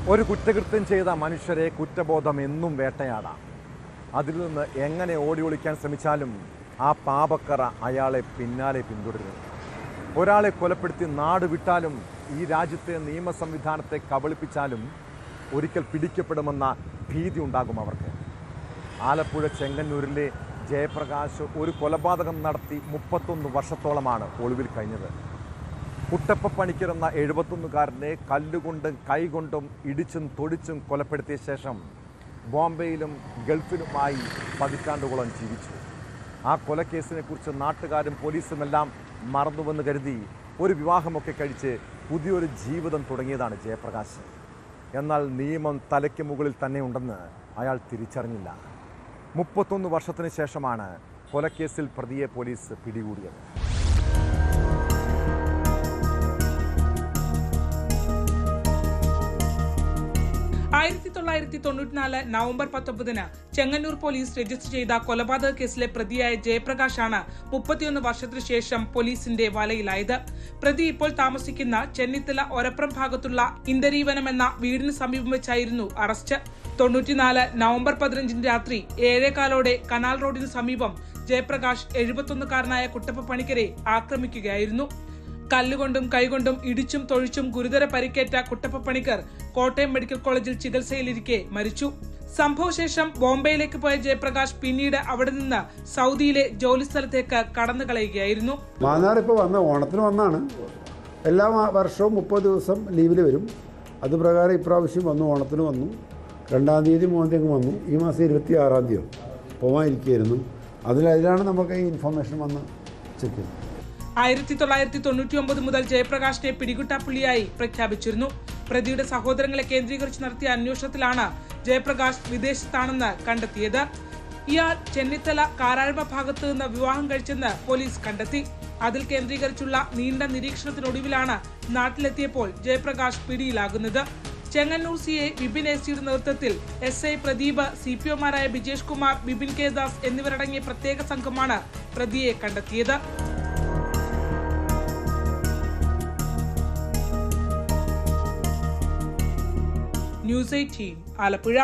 ഒരു കുറ്റകൃത്യം ചെയ്ത മനുഷ്യരെ കുറ്റബോധം എന്നും വേട്ടയാടാം. അതിൽ നിന്ന് എങ്ങനെ ഓടി ഒളിക്കാൻ ശ്രമിച്ചാലും ആ പാപക്കറ അയാളെ പിന്നാലെ പിന്തുടരും. ഒരാളെ കൊലപ്പെടുത്തി നാട് വിട്ടാലും ഈ രാജ്യത്തെ നിയമ സംവിധാനത്തെ കബളിപ്പിച്ചാലും ഒരിക്കൽ പിടിക്കപ്പെടുമെന്ന ഭീതി ഉണ്ടാകും അവർക്ക്. ആലപ്പുഴ ചെങ്ങന്നൂരിലെ ജയപ്രകാശ് ഒരു കൊലപാതകം നടത്തി 31 വർഷത്തോളമാണ് ഒളിവിൽ കഴിഞ്ഞത്. കുട്ടപ്പ പണിക്കർ എന്ന 71കാരനെ കല്ലുകൊണ്ടും കൈകൊണ്ടും ഇടിച്ചും തൊടിച്ചും കൊലപ്പെടുത്തിയ ശേഷം ബോംബെയിലും ഗൾഫിലുമായി പതിറ്റാണ്ടുകളോളം ജീവിച്ചു. ആ കൊലക്കേസിനെ കുറിച്ച് നാട്ടുകാരും പോലീസുമെല്ലാം മറന്നുവെന്ന് കരുതി ഒരു വിവാഹമൊക്കെ കഴിച്ച് പുതിയൊരു ജീവിതം തുടങ്ങിയതാണ് ജയപ്രകാശ്. എന്നാൽ നിയമം തലയ്ക്ക് മുകളിൽ തന്നെ ഉണ്ടെന്ന് അയാൾ തിരിച്ചറിഞ്ഞില്ല. 31 വർഷത്തിന് ശേഷമാണ് കൊലക്കേസിൽ പ്രതിയെ പോലീസ് പിടികൂടിയത്. 1994 നവംബർ 19 ചെങ്ങന്നൂർ പോലീസ് രജിസ്റ്റർ ചെയ്ത കൊലപാതക കേസിലെ പ്രതിയായ ജയപ്രകാശാണ് 31 വർഷത്തിനു ശേഷം പോലീസിന്റെ വലയിലായത്. പ്രതി ഇപ്പോൾ താമസിക്കുന്ന ചെന്നിത്തല ഒരപ്രം ഭാഗത്തുള്ള ഇന്ദരീവനം എന്ന വീടിന് സമീപം വെച്ചായിരുന്നു അറസ്റ്റ്. 94 നവംബർ 15 രാത്രി 7:15 കനാൽ റോഡിന് സമീപം ജയപ്രകാശ് 71കാരനായ കുട്ടപ്പ പണിക്കരെ ആക്രമിക്കുകയായിരുന്നു. കല്ലുകൊണ്ടും കൈകൊണ്ടും ഇടിച്ചും തൊഴിച്ചും ഗുരുതര പരിക്കേറ്റ കുട്ടപ്പ പണിക്കർ കോട്ടയം മെഡിക്കൽ കോളേജിൽ ചികിത്സയിലിരിക്കെ മരിച്ചു. സംഭവശേഷം ബോംബെയിലേക്ക് പോയ ജയപ്രകാശ് പിന്നീട് അവിടെ നിന്ന് സൗദിയിലെ ജോലി സ്ഥലത്തേക്ക് കടന്നു കളയുകയായിരുന്നു. ഓണത്തിന് വന്നാണ്. എല്ലാ വർഷവും 30 ദിവസം ലീവിൽ വരും. അതുപ്രകാരം ഇപ്രാവശ്യം വന്നു. ഓണത്തിന് വന്നു. 2-ാം തീയതി 3-ാം തീയതി വന്നു. ഈ മാസം 26-ാം തീയതി പോകാനിരിക്കുകയായിരുന്നു. അതിലാണ് നമുക്ക് ഈ ഇൻഫർമേഷൻ വന്ന് ചെക്ക് ചെയ്തത്. 1999 മുതൽ ജയപ്രകാശിനെ പിടികിട്ടാപ്പുള്ളിയായി പ്രഖ്യാപിച്ചിരുന്നു. പ്രതിയുടെ സഹോദരങ്ങളെ കേന്ദ്രീകരിച്ച് നടത്തിയ അന്വേഷണത്തിലാണ് ജയപ്രകാശ് വിദേശത്താണെന്ന് കണ്ടെത്തിയത്. ഇയാൾ ചെന്നിത്തല കാരാഴ്മ ഭാഗത്തു നിന്ന് വിവാഹം കഴിച്ചെന്ന് പോലീസ് കണ്ടെത്തി. അതിൽ കേന്ദ്രീകരിച്ചുള്ള നീണ്ട നിരീക്ഷണത്തിനൊടുവിലാണ് നാട്ടിലെത്തിയപ്പോൾ ജയപ്രകാശ് പിടിയിലാകുന്നത്. ചെങ്ങന്നൂർ CI വിപിൻ എസിയുടെ നേതൃത്വത്തിൽ SI പ്രദീപ്, CPOമാരായ ബിജേഷ് കുമാർ, ബിപിൻ കെ ദാസ് എന്നിവരടങ്ങിയ പ്രത്യേക സംഘമാണ് പ്രതിയെ കണ്ടെത്തിയത്. ന്യൂസ് 18 ആലപ്പുഴ.